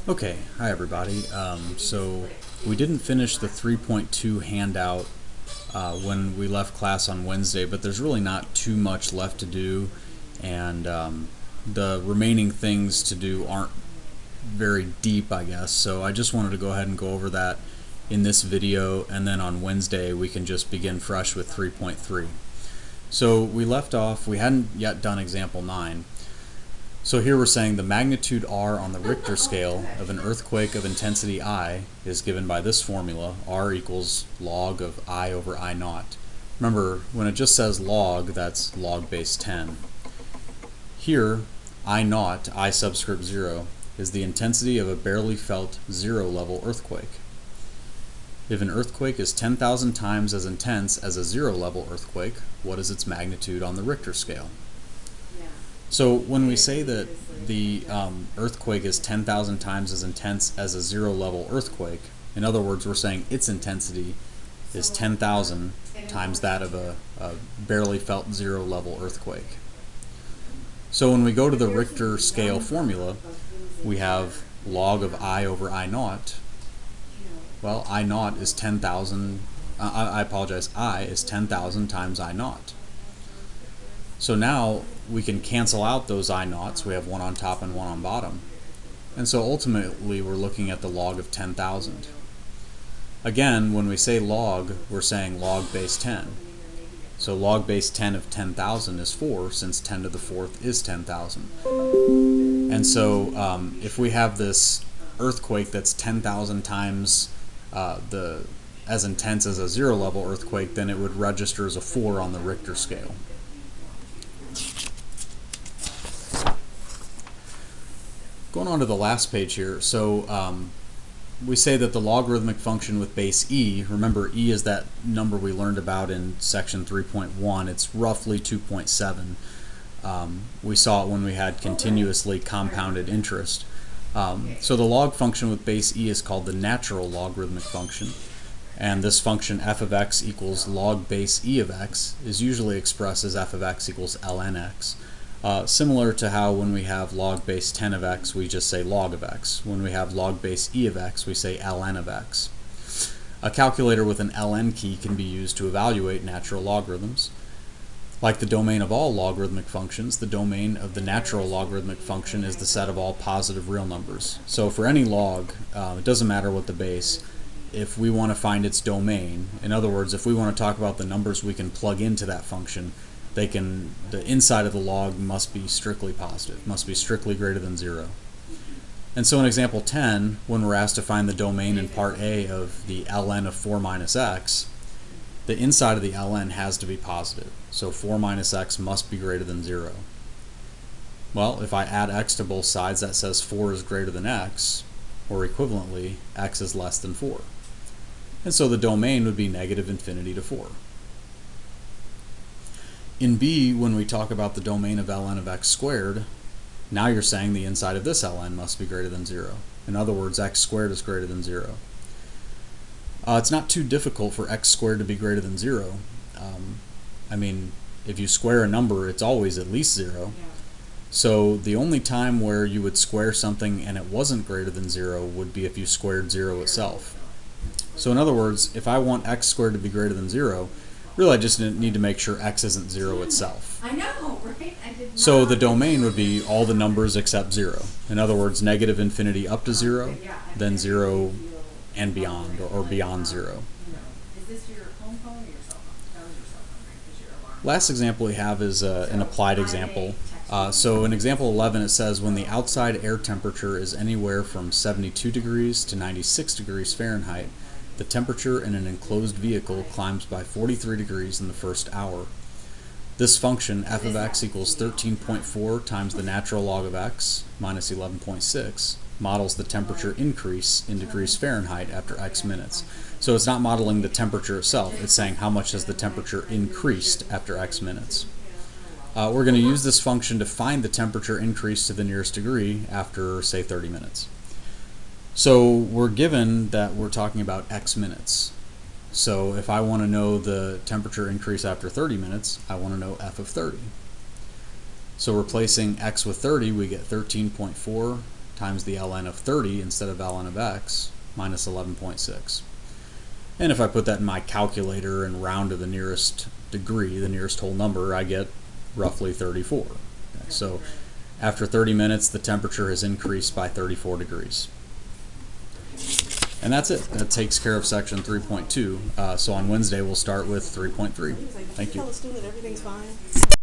Okay, hi everybody. So we didn't finish the 3.2 handout when we left class on Wednesday, but there's really not too much left to do, and the remaining things to do aren't very deep, I guess. So I just wanted to go ahead and go over that in this video, and then on Wednesday we can just begin fresh with 3.3. So we left off, we hadn't yet done example 9. So here we're saying the magnitude R on the Richter scale of an earthquake of intensity I is given by this formula, R equals log of I over I naught. Remember, when it just says log, that's log base 10. Here, I naught, I subscript 0, is the intensity of a barely felt 0 level earthquake. If an earthquake is 10,000 times as intense as a 0 level earthquake, what is its magnitude on the Richter scale? So when we say that the earthquake is 10,000 times as intense as a 0 level earthquake, in other words, we're saying its intensity is 10,000 times that of a barely felt 0 level earthquake. So when we go to the Richter scale formula, we have log of I over I naught. Well, I naught is 10,000, I apologize, I is 10,000 times I naught. So now we can cancel out those I naughts. We have one on top and one on bottom. And so ultimately we're looking at the log of 10,000. Again, when we say log, we're saying log base 10. So log base 10 of 10,000 is 4, since 10 to the 4th is 10,000. And so if we have this earthquake that's 10,000 times as intense as a 0 level earthquake, then it would register as a 4 on the Richter scale. Going on to the last page here, so we say that the logarithmic function with base e, remember e is that number we learned about in section 3.1, it's roughly 2.7. We saw it when we had continuously compounded interest. So the log function with base e is called the natural logarithmic function, and this function f of x equals log base e of x is usually expressed as f of x equals ln x. Similar to how when we have log base 10 of x, we just say log of x. When we have log base e of x, we say ln of x. A calculator with an ln key can be used to evaluate natural logarithms. Like the domain of all logarithmic functions, the domain of the natural logarithmic function is the set of all positive real numbers. So for any log, it doesn't matter what the base, if we want to find its domain, in other words, if we want to talk about the numbers we can plug into that function, the inside of the log must be strictly positive, must be strictly greater than 0. And so in example 10, when we're asked to find the domain in part A of the ln of 4 minus x, the inside of the ln has to be positive. So 4 minus x must be greater than 0. Well, if I add x to both sides, that says 4 is greater than x, or equivalently, x is less than 4. And so the domain would be negative infinity to 4. In B, when we talk about the domain of ln of x squared, now you're saying the inside of this ln must be greater than 0. In other words, x squared is greater than 0. It's not too difficult for x squared to be greater than 0. I mean, if you square a number, it's always at least 0. So the only time where you would square something and it wasn't greater than 0 would be if you squared 0 itself. So in other words, if I want x squared to be greater than 0, really I just need to make sure x isn't 0 itself. I know, right? I did not. So the domain would be all the numbers except 0. In other words, negative infinity up to 0, then 0 and beyond, or beyond 0. Is this your home phone or your cell phone? That was your cell phone, right? Because you're alarmed. Last example we have is an applied example. So in example 11 it says when the outside air temperature is anywhere from 72 degrees to 96 degrees Fahrenheit, the temperature in an enclosed vehicle climbs by 43 degrees in the first hour. This function, f of x equals 13.4 times the natural log of x minus 11.6, models the temperature increase in degrees Fahrenheit after x minutes. So it's not modeling the temperature itself, it's saying how much has the temperature increased after x minutes. We're going to use this function to find the temperature increase to the nearest degree after, say, 30 minutes. So we're given that we're talking about x minutes. So if I want to know the temperature increase after 30 minutes, I want to know f of 30. So replacing x with 30, we get 13.4 times the ln of 30 instead of ln of x minus 11.6. And if I put that in my calculator and round to the nearest degree, the nearest whole number, I get roughly 34. Okay, so after 30 minutes, the temperature has increased by 34 degrees. And that's it. That takes care of section 3.2. So on Wednesday, we'll start with 3.3. Thank you. Tell the student that everything's fine.